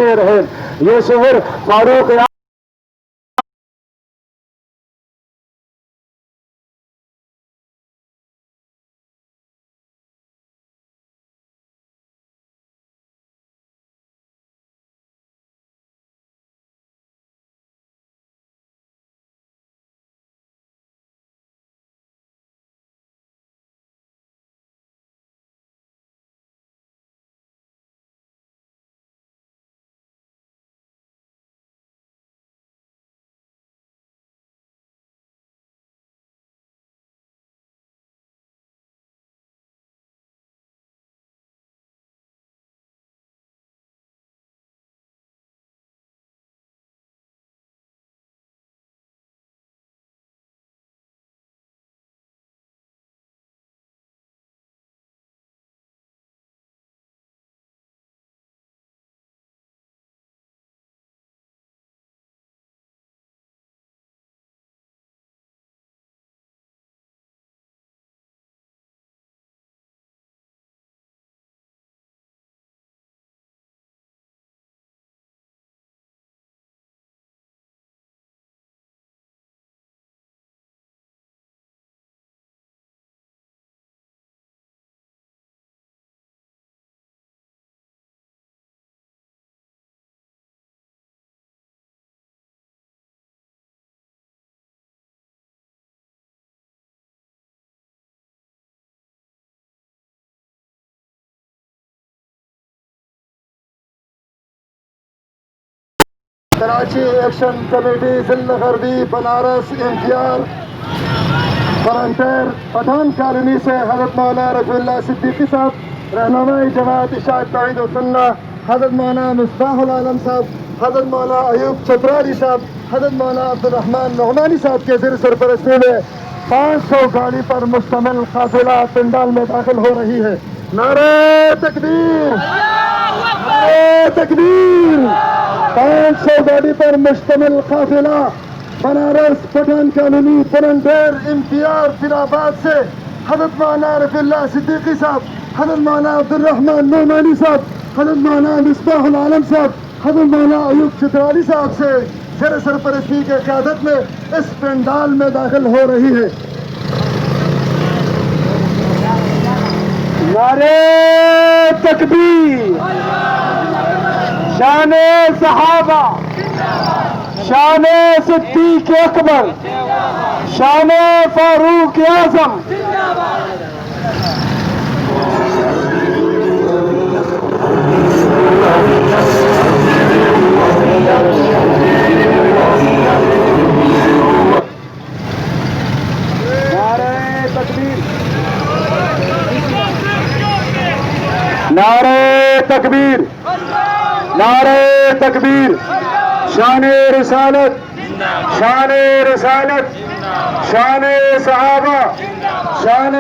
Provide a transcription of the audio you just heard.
رہے یہ شہر فاروق کراچی ایکشن کمیٹی ضلع غربی بنارس انتظار فرنٹیر پٹھان کالونی سے حضرت مولانا رفیع اللہ صدیقی صاحب رہنما جماعت اشاعت توحید و سنت، حضرت مولانا مصباح العالم صاحب، حضرت مولانا ایوب چترالی صاحب، حضرت مولانا عبدالرحمان نعمانی صاحب کے زیر سرپرستی میں 500 گاڑی پر مشتمل قافلہ پنڈال میں داخل ہو رہی ہے۔ نعرہ تکبیر، نعرہ تکبیر۔ 500 گاڑی پر مشتمل قافلہ بنارس پٹھان کالونی فرنٹیر امتیاز فیلاباد سے حضرت مولانا رفیع اللہ صدیقی صاحب، حضرت مولانا عبدالرحمان نعمانی صاحب، حضرت مولانا مصباح العالم صاحب، حضرت مولانا ایوب چترالی صاحب سے زیر سرپرستی کے قیادت میں اس پنڈال میں داخل ہو رہی ہے۔ نعرہ تکبیر، شان صحابہ، شان صدیق اکبر، شان فاروق اعظم۔ نعرہ تکبیر، نعرہ تکبیر، نعرہ تکبیر۔ شان رسالت، شان رسالت، شان صحابہ، شان